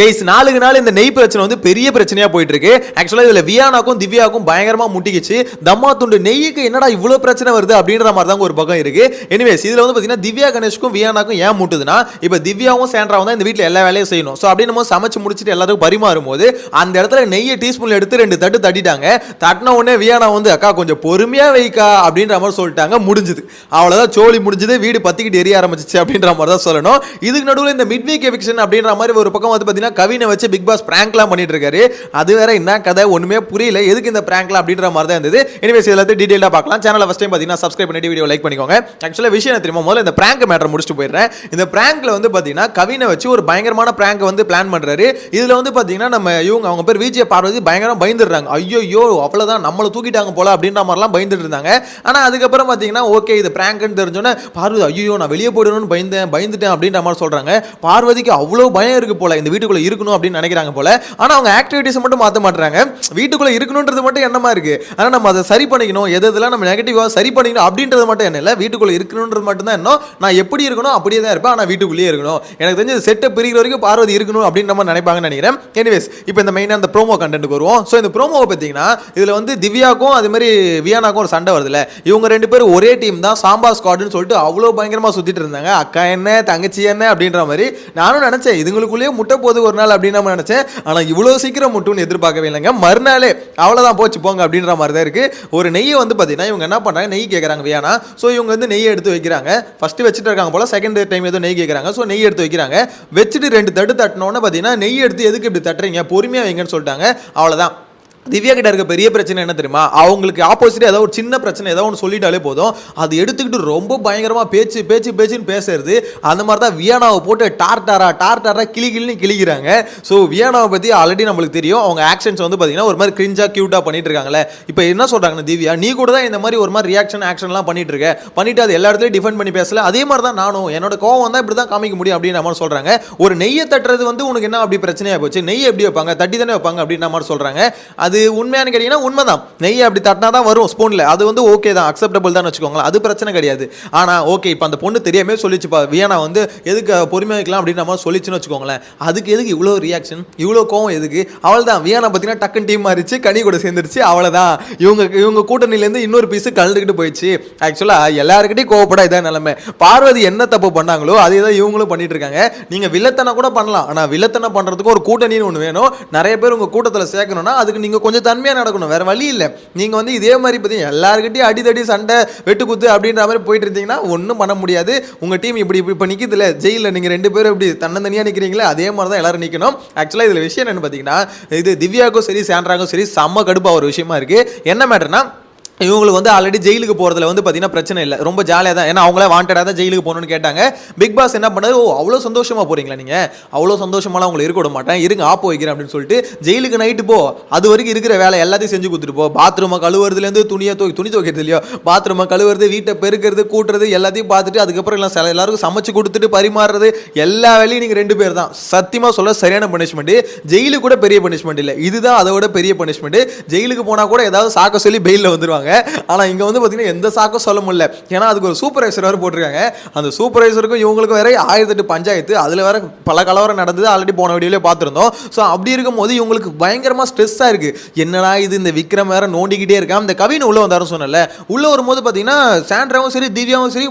Guys நாளுக்கு நாள் இந்த நெய் பிரச்சனை வந்து பெரிய பிரச்சனையா போயிட்டு இருக்கு. ஆக்சுவலா இதுல வியானாக்கும் திவ்யாக்கும் பயங்கரமா முட்டிக்கிச்சு. தம்மா துண்டு நெய்யுக்கு என்னடா இவ்வளவு பிரச்சனை வருது அப்படின்ற மாதிரி தான் ஒரு பக்கம் இருக்கு. எனிவேஸ் இதுல வந்து பாத்தீங்கன்னா திவ்யா கணேஷ்க்கும் வியானாக்கும் ஏன் முட்டுதுன்னா, இப்ப திவ்யாவும் சேண்ட்ராவும் தான் இந்த வீட்டுல எல்லா வேலையும் செய்யணும். சோ அப்படின்னு சமைச்சு முடிச்சுட்டு எல்லாத்துக்கும் பரிமாறும் போது அந்த இடத்துல நெய்யை டீஸ்பூன்ல எடுத்து 2 தட்டு தட்டிட்டாங்க. தட்டின உடனே வியானா வந்து அக்கா கொஞ்சம் பொறுமையா வைக்கா அப்படின்ற மாதிரி சொல்லிட்டாங்க. முடிஞ்சது, அவ்வளவுதான், சோழி முடிஞ்சது, வீடு பத்திக்கிட்டு எரிய ஆரம்பிச்சிச்சு அப்படின்ற மாதிரி தான் சொல்லணும். இதுக்கு நடுவில் இந்த மிட் வீக் எவிக்ஷன் அப்படின்ற மாதிரி ஒரு பக்கம் வந்து பாத்தீங்கன்னா கவினை வச்சு பிக் பாஸ் பிராங்க்லாம் பண்ணிட்டு இருக்காரு. அது வேற என்ன கதை ஒண்ணுமே புரியல, எதுக்கு இந்த பிராங்க்லாம் அப்படின்ற மாதிரி தான் இருந்தது. எனிவேஸ் எல்லாத்தையும் டீடைலா பார்க்கலாம். சேனலை ஃபர்ஸ்ட் டைம் பார்த்தீங்கன்னா சப்ஸ்கிரைப் பண்ணிட்டு வீடியோ லைக் பண்ணிக்கோங்க. ஆக்சுவலா விஷயம் என்ன தெரியுமா, முதல்ல இந்த பிராங்க் மேட்டர் முடிச்சுட்டு போயிடுறேன். இந்த பிராங்க்ல வந்து பாத்தீங்கன்னா கவினை வச்சு ஒரு பயங்கரமான பிராங்க் வந்து பிளான் பண்றாரு. இதுல வந்து பாத்தீங்கன்னா நம்ம அவங்க பேர் விஜய பார்வதி பயங்கரம் பயந்துடுறாங்க. ஐயோ அவ்வளவுதான் நம்மளை தூக்கிட்டாங்க போல அப்படின்ற மாதிரிலாம் பயந்துட்டு இருந்தாங்க. ஆனா அதுக்கப்புறம் பாத்தீங்கன்னா ஓகே இது பிராங்க்னு தெரிஞ்சோன்னே பார்வதி ஐயோ நான் வெளியே போயிடணும்னு பயந்துட்டேன் அப்படின்ற மாதிரி சொல்றாங்க. பார்வதிக்கு அவ்வளவு பயம் இருக்கு போல, இந்த வீட்டுக்குள்ள இருக்கணும் அப்படின்னு நினைக்கிறாங்க போல. ஆனா அவங்க ஆக்டிவிட்டிஸ் மட்டும் மாத்த மாட்டாங்க. வீட்டுக்குள்ள இருக்கணும்ன்றது மட்டும் என்னமா இருக்கு, ஆனா நம்ம அதை சரி பண்ணிக்கணும், எதெல்லாம் நம்ம நெகட்டிவா சரி பண்ணிக்கணும் அப்படின்றது மட்டும் என்ன இல்ல, வீட்டுக்குள்ள இருக்கணும்ன்றது மட்டும் தான் என்ன, நான் எப்படி இருக்கணும் அப்படியே தான் இருப்பேன், ஆனா வீட்டுக்குள்ளேயே இருக்கணும். எனக்கு தெரிஞ்ச செட்டை பிரிக்கிற வரைக்கும் பார்வதி இருக்கணும் அப்படின்னு நம்ம நினைப்பாங்கன்னு நினைக்கிறேன். எனிவேஸ் இப்போ இந்த மெயினா இந்த ப்ரோமோ கண்டென்ட்க்கு வருவோம். ஸோ இந்த ப்ரோமோவை பார்த்தீங்கன்னா இதுல வந்து திவ்யாக்கும் அது மாதிரி வியானாக்கும் ஒரு சண்டை வருதுல்ல. இவங்க 2 பேரும் ஒரே டீம் தான், சாம்பா ஸ்குவாட்னு சொல்லிட்டு அவ்வளோ பயங்கரமா சுத்திட்டு இருந்தாங்க. அக்கா என்ன தங்கச்சி என்ன அப்படின்ற மாதிரி நானும் நினைச்சேன் இதுங்களுக்குள்ளேயே முட்டை போது ஒரு நாள் அப்படின்னு நம்ம நினைச்சேன். ஆனா இவ்வளவு சீக்கிரம் முட்டுன்னு எதிர்பார்க்கவே இல்லைங்க. மறுநாளே அவ்வளவுதான் போச்சு போங்க அப்படின்ற மாதிரி தான் இருக்கு. ஒரு நெய்யை வந்து பாத்தீங்கன்னா இவங்க என்ன பண்றாங்க, நெய் கேட்கறாங்க வியானா. ஸோ இவங்க வந்து நெய்யை எடுத்து வைக்கிறாங்க. ஃபர்ஸ்ட் வச்சுட்டு இருக்காங்க போல, செகண்ட் டைம் ஏதோ நெய் கேட்கறாங்க. ஸோ நெய் எடுத்து வைக்கிறாங்க. வச்சுட்டு 2 தட்டு தட்டினோன்னு பாத்தீங்கன்னா நெய் எடுத்து எதுக்கு இப்படி தட்டுறீங்க, பொறுமையா வைங்கன்னு சொல்லிட்டாங்க. அவ்வளவுதான். திவ்யா கிட்ட இருக்க பெரிய பிரச்சனை என்ன தெரியுமா, அவங்களுக்கு ஆப்போசிட் ஏதாவது ஒரு சின்ன பிரச்சனை ஏதாவது ஒன்று சொல்லிட்டாலே போதும், அது எடுத்துக்கிட்டு ரொம்ப பயங்கரமா பேச்சுன்னு பேசுறது. அந்த மாதிரி தான் வியானாவை போட்டு டார்டாரா கிளிக்கிறாங்க. ஸோ வியானாவை பத்தி ஆல்ரெடி நம்மளுக்கு தெரியும். அவங்க ஆக்ஷன்ஸ் வந்து பார்த்தீங்கன்னா ஒரு மாதிரி கிரிஞ்சா கியூட்டா பண்ணிட்டு இருக்காங்களே. இப்போ என்ன சொல்றாங்கன்னா திவ்யா நீ கூட தான் இந்த மாதிரி ஒரு மாதிரி ஆக்ஷன்லாம் பண்ணிட்டு இருக்க, பண்ணிட்டு அது எல்லா இடத்துலையும் டிஃபெண்ட் பண்ணி பேசல, அதே மாதிரி தான் நானும் என்னோட கோவம் வந்தா இப்படி தான் காமிக்க முடியும் அப்படின்னு மாதிரி சொல்றாங்க. ஒரு நெய்யை தட்டுறது வந்து உனக்கு என்ன அப்படி பிரச்சனையா போச்சு, நெய் எப்படி வைப்பாங்க, தட்டி தானே வைப்பாங்க அப்படின்னு மாதிரி சொல்றாங்க. அது உண்மையானு கேட்டீங்கன்னா உண்மைதான், நெய் அப்படி தட்டினா தான் வரும் ஸ்பூன்ல, அது வந்து ஓகே தான், அக்செப்டபிள் தான் வச்சுக்கோங்களேன், அது பிரச்சனை கிடையாது. ஆனா ஓகே இப்போ அந்த பொண்ணு தெரியாமே சொல்லிச்சுப்பா வியானா வந்து எதுக்கு பொறுமையா வைக்கலாம் அப்படின்னு நம்ம சொல்லிச்சுன்னு வச்சுக்கோங்களேன், அதுக்கு எதுக்கு இவ்வளோ ரியாக்ஷன், இவ்வளோ கோவம் எதுக்கு? அவள் தான் வியானா பார்த்தீங்கன்னா டக்குன்னு டீம் மாறிச்சு, கனி கூட சேர்ந்துருச்சு, அவ்வளோதான். இவங்க கூட்டணியிலேருந்து இன்னொரு பீஸ் கலந்துக்கிட்டு போயிடுச்சு. ஆக்சுவலா எல்லாருக்கிட்டையும் கோவப்பட இதான் நிலைமை. பார்வதி என்ன தப்பு பண்ணாங்களோ அதே தான் இவங்களும் பண்ணிட்டு இருக்காங்க. நீங்க வில்லத்தனை கூட பண்ணலாம், ஆனா வில்லத்தனை பண்றதுக்கு ஒரு கூட்டணின்னு ஒன்று வேணும். நிறைய பேர் உங்க கூட்டத்தில் சேர்க்கணும்னா அதுக்கு நீங்க கொஞ்சம் தன்மையா நடக்கணும், வேற வழி இல்லை. நீங்க வந்து இதே மாதிரி பார்த்தீங்கன்னா எல்லாருக்கிட்டையும் அடிதடி சண்டை வெட்டு குத்து அப்படின்ற மாதிரி போயிட்டு இருந்தீங்கன்னா ஒன்றும் பண்ண முடியாது. உங்க டீம் இப்படி இப்போ நிற்குதுல ஜெயிலில், நீங்க 2 பேரும் இப்படி தன்னந்தனியாக நிற்கிறீங்களே அதே மாதிரி தான் எல்லாரும் நிற்கணும். ஆக்சுவலாக இதில் விஷயம் என்னன்னு பார்த்தீங்கன்னா, இது திவ்யாவுக்கும் சரி சேண்ட்ராக்கும் சரி செம்ம கடுப்பாக ஒரு விஷயமா இருக்கு. என்ன மேட்டர்னா, இவங்களுக்கு வந்து ஆல்ரெடி ஜெயிலுக்கு போகிறதுல வந்து பார்த்தீங்கன்னா பிரச்சனை இல்லை, ரொம்ப ஜாலியாக தான். ஏன்னா அவங்களே வாண்டடாக தான் ஜெயிலுக்கு போகணும்னு கேட்டாங்க. பிக் பாஸ் என்ன பண்ணாரு, ஓ அவ்வளோ சந்தோஷமாக போகிறீங்களா நீங்கள், அவ்வளோ சந்தோஷமாலாம் அவங்களை இருக்க விட மாட்டேன், இருங்க ஆப்போ வைக்கிறேன் அப்படின்னு சொல்லிட்டு ஜெயிலுக்கு நைட்டு போ, அது வரைக்கும் இருக்கிற வேலை எல்லாத்தையும் செஞ்சு கொடுத்துட்டு போ. பாத்ரூமை கழுவுறதுலேருந்து துணி துவைக்கிறது இல்லையோ, பாத்ரூமை கழுவுறது, வீட்டை பெருக்கிறது, கூட்டுறது எல்லாத்தையும் பார்த்துட்டு அதுக்கப்புறம் எல்லாம் எல்லாருக்கும் சமைச்சு கொடுத்துட்டு பரிமாறுறது எல்லா வேலையும் நீங்கள் 2 பேர் தான். சத்தியமாக சொல்ல சரியான பனிஷ்மெண்ட். ஜெயிலுக்கு கூட பெரிய பனிஷ்மெண்ட் இல்லை, இதுதான் அதோட பெரிய பனிஷ்மெண்ட். ஜெயிலுக்கு போனால் கூட ஏதாவது சாக்க சொல்லி பெயிலில் வந்துருவாங்க. ஆனா இங்க வந்து பாத்தீங்கன்னா எந்த சாக்கும் சொல்ல முடியல, ஏன்னா அதுக்கு ஒரு சூப்பர்வைசர் வேற போட்டிருக்காங்க. அந்த சூப்பர்வைசருக்கும் இவங்களுக்கும் வேற 1008 பஞ்சாயத்து, அதுல வேற பல கலவரம் நடந்தது, ஆல்ரெடி போன வீடியோல பார்த்திருந்தோம். ஸோ அப்படி இருக்கும் போது இவங்களுக்கு பயங்கரமா ஸ்ட்ரெஸ்ஸா இருக்கு. என்னடா இது, இந்த விக்ரம் வேற நோண்டிக்கிட்டே இருக்கான். இந்த கவின் உள்ள வந்தாரும் சொன்னல, உள்ள வரும்போது பாத்தீங்கன்னா சாண்ட்ராவும் சரி திவ்யாவும் சரி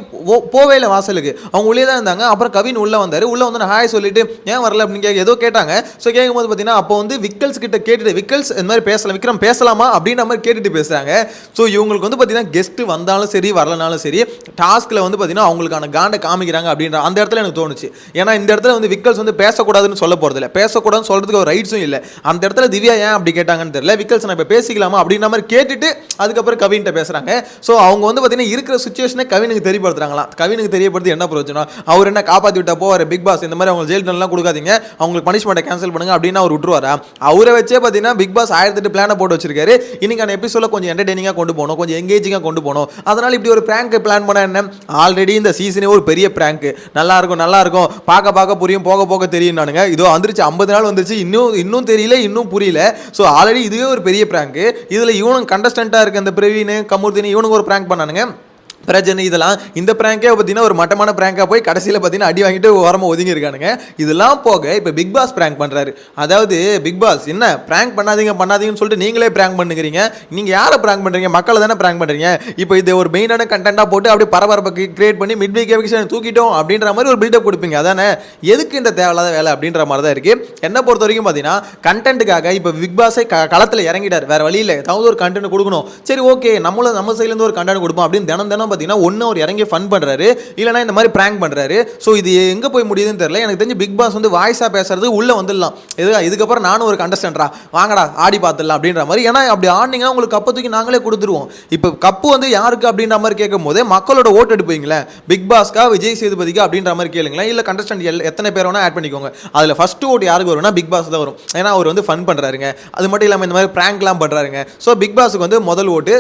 போவே இல்லை வாசலுக்கு, அவங்க உள்ளே தான் இருந்தாங்க. அப்புறம் கவின் உள்ள வந்தாரு. உள்ள வந்து ஹாய் சொல்லிட்டு ஏன் வரல அப்படின்னு ஏதோ கேட்டாங்க. ஸோ கேட்கும் போது பாத்தீங்கன்னா அப்போ வந்து விக்கல்ஸ் கிட்ட கேட்டுட்டு, விக்கல்ஸ் இந்த மாதிரி பேசலாம், விக்ரம் பேசலாமா அப்படின்ற மாதிரி கேட்டுட்டு பேசுறாங்க. ஸோ இவங்களுக்கு வந்து பார்த்தீங்கன்னா கெஸ்ட் வந்தாலும் சரி வரலனாலும் சரி டாஸ்க்ல வந்து பார்த்தீங்கன்னா அவங்களுக்கான காண்டை காமிக்கிறாங்க அப்படின்ற அந்த இடத்துல எனக்கு தோணுச்சு. ஏன்னா இந்த இடத்துல வந்து விக்கல்ஸ் வந்து பேசக்கூடாதுன்னு சொல்ல போறது இல்லை, பேசக்கூடாதுன்னு சொல்றதுக்கு ஒரு ரைட்ஸும் இல்லை. அந்த இடத்துல திவ்யா ஏன் அப்படி கேட்டாங்கன்னு தெரியல. விக்கல்ஸ் நான் இப்போ பேசிக்கலாமா அப்படின்ற மாதிரி கேட்டுட்டு அதுக்கப்புறம் கவின்கிட்ட பேசுறாங்க. ஸோ அவங்க வந்து பார்த்தீங்கன்னா இருக்கிற சுச்சுவேஷனை கவினுக்கு தெரியப்படுத்துறாங்களாம். கவினுக்கு தெரியப்படுத்தி என்ன பிரச்சனை, அவர் என்ன காப்பாற்றி விட்டா போவார் பிக் பாஸ், இந்த மாதிரி அவங்க ஜெயில் எல்லாம் கொடுக்காதீங்க, அவங்களுக்கு பனிஷ்மெண்ட்டை கேன்சல் பண்ணுங்க அப்படின்னு அவர் விட்டுருவாரா? அவரை வச்சே பார்த்தீங்கன்னா பிக் பாஸ் 1008 பிளானை போட்டு வச்சிருக்காரு. இன்னைக்கான எபிசோட கொஞ்சம் என்டர்டெய்னிங்காக கொண்டு போகணும், கொஞ்சம் எங்கேஜிங்காக கொண்டு போகணும். அதனால இப்படி ஒரு பிராங்க் பிளான் பண்ண என்ன, ஆல்ரெடி இந்த சீசனே ஒரு பெரிய பிராங்க், நல்லா இருக்கும் பார்க்க புரியும், போக தெரியும். நானுங்க இதோ வந்துருச்சு, 50 நாள் வந்துருச்சு, இன்னும் தெரியல, இன்னும் புரியல. ஸோ ஆல்ரெடி இதுவே ஒரு பெரிய பிராங்க். இதுல இவனும் கண்டஸ்டன்டா இருக்க அந்த பிரவீன் கமுர்தினி இவனுக்கு ஒரு பிராங்க் பண்ணானுங்க. பிரச்சனை இதெல்லாம் இந்த பிராங்கே பார்த்தீங்கன்னா ஒரு மட்டமான பிராங்காக போய் கடைசியில் பார்த்தீங்கன்னா அடி வாங்கிட்டு ஓரமாக ஒதுங்கி இருக்கானுங்க. இதெல்லாம் போக இப்போ பிக் பாஸ் பிராங்க் பண்ணுறாரு. அதாவது பிக் பாஸ் என்ன பிராங்க் பண்ணாதீங்கன்னு சொல்லிட்டு நீங்களே பிராங்க் பண்ணுறீங்க. நீங்கள் யாரை பிராங்க் பண்ணுறீங்க? மக்களை தானே பிராங்க் பண்ணுறீங்க. இப்போ இது ஒரு மெயினான கண்டென்ட்டாக போட்டு அப்படியே பரபரப்பை கிரியேட் பண்ணி மிட் வீக் எவிக்ஷன் தூக்கிட்டோம் அப்படின்ற மாதிரி ஒரு பில்டப் கொடுப்பீங்க. அதானே எதுக்கு இந்த தேவையில்லாத வேலை அப்படின்ற மாதிரி தான் இருக்குது. என்ன பொறுத்த வரைக்கும் பார்த்தீங்கன்னா கண்டென்ட்டுக்காக இப்போ பிக் பாஸை களத்தில் இறங்கிட்டார். வேறு வழி இல்லை, ஏதாவது ஒரு கண்டென்ட் கொடுக்கணும். சரி ஓகே, நம்ம சைட்லேருந்து ஒரு கண்டென்ட் கொடுப்போம் அப்படின்னு தினம் பார்த்தீங்கன்னா ஒன்று அவர் இறங்கி ஃபன் பண்ணுறாரு, இல்லைனா இந்த மாதிரி பிராங்க் பண்ணுறாரு. ஸோ இது எங்கே போய் முடியுதுன்னு தெரியல. எனக்கு தெரிஞ்சு பிக் பாஸ் வந்து வாய்ஸாக பேசுறது உள்ளே வந்துடலாம். இதுக்கப்புறம் நானும் ஒரு கண்டஸ்டன்ட்ரா வாங்கடா ஆடி பார்த்துடலாம் அப்படின்ற மாதிரி. ஏன்னா அப்படி ஆடினீங்கன்னா உங்களுக்கு கப்பை தூக்கி நாங்களே கொடுத்துருவோம். இப்போ கப்பு வந்து யாருக்கு அப்படின்ற மாதிரி கேட்கும் போதே மக்களோட ஓட்டு எடுப்பீங்களே, பிக் பாஸ்க்கா விஜய் சேதுபதிக்கா அப்படின்ற மாதிரி கேளுங்களேன். இல்லை கண்டஸ்டன்ட் எத்தனை பேர் வேணா ஆட் பண்ணிக்கோங்க. அதில் ஃபர்ஸ்ட் ஓட்டு யாருக்கு வரும்னா பிக் பாஸ் தான் வரும். ஏன்னா அவர் வந்து ஃபன் பண்ணுறாருங்க, அது மட்டும் இல்லாமல் இந்த மாதிரி பிராங்க்லாம் பண்ணுறாருங்க. ஸோ பிக் பாஸுக்கு வந்து முதல் ஓட்டு.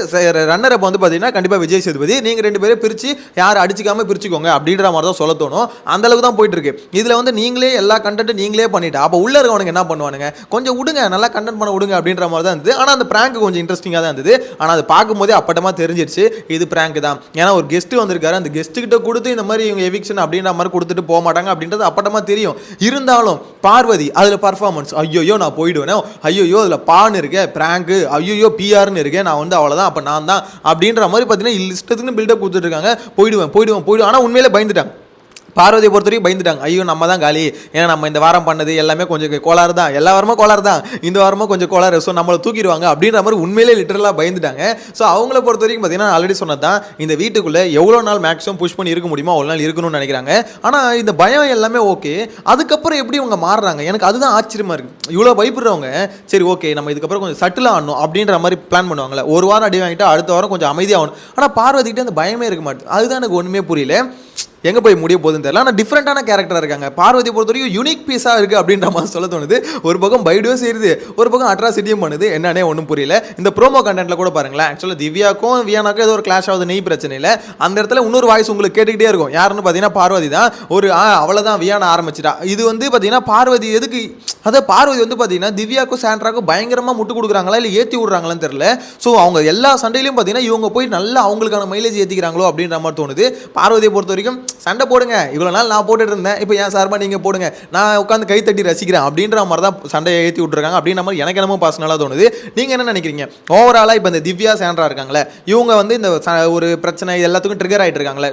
ரன்னர் அப்போ வந்து பார்த்தீங்கன்னா கண்டிப்பாக விஜய் சேதுபதி. நீங்கள் ரெண்டு பேரும் பிரித்து யார் அடிச்சுக்காம பிரிச்சுக்கோங்க அப்படின்ற மாதிரி தான் சொல்ல தோணும். அந்த அளவுக்கு தான் போயிட்டு இருக்கு. இதில் வந்து நீங்களே எல்லா கண்டென்ட்டும் நீங்களே பண்ணிட்டு அப்போ உள்ள இருக்கவனுக்கு என்ன பண்ணுவானுங்க, கொஞ்சம் விடுங்க, நல்லா கண்டென்ட் பண்ண விடுங்க அப்படின்ற மாதிரி தான் இருந்தது. ஆனால் அந்த பிராங்க் கொஞ்சம் இன்ட்ரெஸ்டிங்காக தான் இருந்தது. ஆனால் அது பார்க்கும்போதே அப்பட்டமாக தெரிஞ்சிருச்சு இது பிராங்க் தான். ஏன்னா ஒரு கெஸ்ட் வந்திருக்காரு, அந்த கெஸ்ட்டுக்கிட்ட கொடுத்து இந்த மாதிரி இவங்க எவிக்ஷன் அப்படின்ற மாதிரி கொடுத்துட்டு போக மாட்டாங்க அப்படின்றது அப்பட்டமாக தெரியும். இருந்தாலும் பார்வதி அதில் பர்ஃபார்மன்ஸ், ஐயோ நான் போயிடுவேனே, ஐயோ அதில் பான்னு இருக்கேன் பிராங்கு, ஐயோ பிஆர்னு இருக்கேன், நான் வந்து அவ்வளோதான் அப்போ நான் தான் அப்படின்ற மாதிரி பார்த்தீங்கன்னா இஷ்டத்துக்கு பில்டப் கொடுத்துட்டு இருக்காங்க. போயிடுவேன் ஆனால் உண்மையிலே பயந்துட்டாங்க. பார்வதியை பொறுத்த வரைக்கும் பயந்துட்டாங்க. ஐயோ நம்ம தான் காலி, ஏன்னா நம்ம இந்த வாரம் பண்ணது எல்லாமே கொஞ்சம் கோளாறு தான், எல்லா வாரமும் கோளாறு தான், இந்த வாரமும் கொஞ்சம் கோளாறு, ஸோ நம்மளை தூக்கிடுவாங்க அப்படின்ற மாதிரி உண்மையிலே லிட்டரலாக பயந்துட்டாங்க. ஸோ அவங்கள பொறுத்த வரைக்கும் பார்த்தீங்கன்னா ஆல்ரெடி சொன்னது தான், இந்த வீட்டுக்குள்ளே எவ்வளோ நாள் மேக்ஸிமம் புஷ் பண்ணி இருக்க முடியுமோ அவ்வளோ நாள் இருக்கணும்னு நினைக்கிறாங்க. ஆனால் இந்த பயம் எல்லாமே ஓகே, அதுக்கப்புறம் எப்படி இவங்க மாறுறாங்க எனக்கு அதுதான் ஆச்சரியமாக இருக்குது. இவ்வளோ பயப்படுறவங்க சரி ஓகே நம்ம இதுக்கப்புறம் கொஞ்சம் சட்டிலாக ஆடணும் அப்படின்ற மாதிரி பிளான் பண்ணுவாங்களே, ஒரு வாரம் அடி வாங்கிட்டு அடுத்த வாரம் கொஞ்சம் அமைதியாகணும். ஆனால் பார்வதிக்கிட்ட அந்த பயமே இருக்க மாட்டேது. அதுதான் எனக்கு ஒன்றுமே புரியல, எங்கே போய் முடிய போகுதுன்னு தெரியல. ஆனால் டிஃப்ரெண்ட்டான கேரக்டராக இருக்காங்க. பார்வதி பொறுத்த வரைக்கும் யூனிக் பீஸாக இருக்குது அப்படின்ற மாதிரி சொல்ல தோணுது. ஒரு பக்கம் பைடியோ செய்யுது, ஒரு பக்கம் அட்ராசிட்டியும் பண்ணுது, என்னன்னே ஒன்றும் புரியல. இந்த ப்ரோமோ கண்டென்ட்டில் கூட பாருங்களேன், ஆக்சுவலாக திவ்யாக்கும் வியானாக்கும் ஏதோ ஒரு கிளாஷ் ஆகுது, நெய் பிரச்சனை இல்லை. அந்த இடத்துல இன்னொரு வாய்ஸ் உங்களுக்கு கேட்டுக்கிட்டே இருக்கும். யாருன்னு பார்த்தீங்கன்னா பார்வதி தான். ஒரு அவ்வளோதான் வியானா ஆரம்பிச்சிட்டா. இது வந்து பார்த்தீங்கன்னா பார்வதி எதுக்கு, அதாவது பார்வதி வந்து பார்த்தீங்கன்னா திவ்யாக்கும் சாண்ட்ராக்கும் பயங்கரமாக முட்டு கொடுக்குறாங்களா இல்லை ஏற்றி விடுறாங்களான்னு தெரியல. ஸோ அவங்க எல்லா சண்டையிலையும் பார்த்தீங்கன்னா இவங்க போய் நல்லா அவங்களுக்கான மைலேஜ் ஏற்றிக்கிறாங்களோ அப்படின்ற மாதிரி தோணுது. பார்வதியை பொறுத்த வரைக்கும் சண்டை போடுங்க, இவ்வளோ நாள் நான் போட்டுட்டு இருந்தேன், இப்போ ஏன் சார்பா நீங்கள் போடுங்க, நான் உட்காந்து கை தட்டி ரசிக்கிறேன் அப்படின்ற மாதிரி தான் சண்டையை ஏற்றி விட்டுருக்காங்க அப்படின்ற மாதிரி எனக்கு என்னமோ பர்சனலாக தோணுது. நீங்கள் என்ன நினைக்கிறீங்க? ஓவராலாக இப்போ இந்த திவ்யா சாண்ட்ரா இருக்காங்களே, இவங்க வந்து இந்த ஒரு பிரச்சனை எல்லாத்துக்கும் ட்ரிகர் ஆகிட்டு இருக்காங்களே,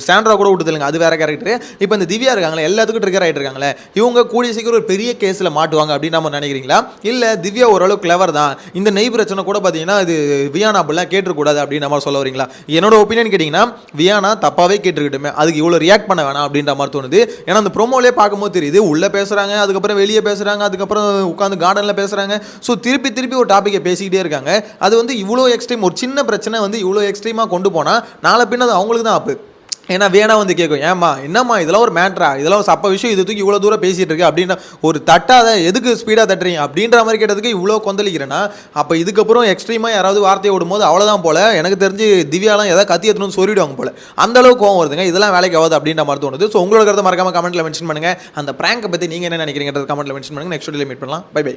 சாண்ட்ரா கூட விட்டுதுங்க அது வேற கேரக்டர். இப்போ இந்த திவ்யா இருக்காங்களே எல்லாத்துக்கும் ட்ரிகர் ஆகிட்டு இருக்காங்களே, இவங்க கூடிய சீக்கிரம் ஒரு பெரிய கேஸில் மாட்டுவாங்க அப்படின்னு நம்ம நினைக்கிறீங்களா? இல்லை திவ்யா ஓரளவு கிளவர் தான், இந்த நெய் பிரச்சனை கூட பார்த்தீங்கன்னா இது வியானா அப்படிலாம் கேட்டுக்கூடாது அப்படின்னு நம்ம சொல்ல வரீங்களா? என்னோட ஒப்பீனியன் கேட்டிங்கன்னா வியானா தப்பாகவே கேட்டுக்கிட்டுமே, அதுக்கு இவ்வளோ ரியாக்ட் பண்ண வேணாம் அப்படின்ற மாதிரி தோணுது. ஏன்னா அந்த ப்ரோமோலே பார்க்கும்போது தெரியுது, உள்ளே பேசுகிறாங்க, அதுக்கப்புறம் வெளியே பேசுகிறாங்க, அதுக்கப்புறம் உட்காந்து கார்டனில் பேசுகிறாங்க. ஸோ திருப்பி ஒரு டாப்பிக்கை பேசிக்கிட்டே இருக்காங்க. அது வந்து இவ்வளோ எக்ஸ்ட்ரீம், ஒரு சின்ன பிரச்சனை வந்து இவ்வளோ எக்ஸ்ட்ரீமாக கொண்டு போனால் நாளை பின்ன அது அவங்களுக்கு தான் ஆப்பு. ஏன்னா வேணா வந்து கேட்கும், ஏம்மா என்னம்மா இதெல்லாம் ஒரு மேட்ரா, இதெல்லாம் ஒரு சப்ப விஷயம், இது தூக்கி இவ்வளோ தூரம் பேசிகிட்டு இருக்கு அப்படின்னா ஒரு தட்டாத எதுக்கு ஸ்பீடாக தட்டுறீங்க அப்படின்ற மாதிரி கேட்டதுக்கு இவ்வளோ கொந்தளிக்கிறேன்னா, அப்போ இதுக்கப்புறம் எக்ஸ்ட்ரீமாக யாராவது வார்த்தையை விடும்போது அவ்வளோதான் போல. எனக்கு தெரிஞ்சு திவ்யாலாம் ஏதாவது கத்தி எடுத்துன்னு சொல்லிவிடுவாங்க போல, அந்த அளவுக்கு கோவம் வருதுங்க. இதெல்லாம் வேலைக்கு ஆகுது அப்படின்ற மாதிரி தோணுது. ஸோ உங்களோட கருத்தை மறக்காம கமெண்ட்டில் மென்ஷன் பண்ணுங்கள். அந்த பிராங்கை பற்றி நீங்கள் என்ன நினைக்கிறீங்கிறது கமெண்ட்டில் மென்ஷன் பண்ணுங்கள். நெக்ஸ்ட் வீடியோவில் மீட் பண்ணலாம். Bye by.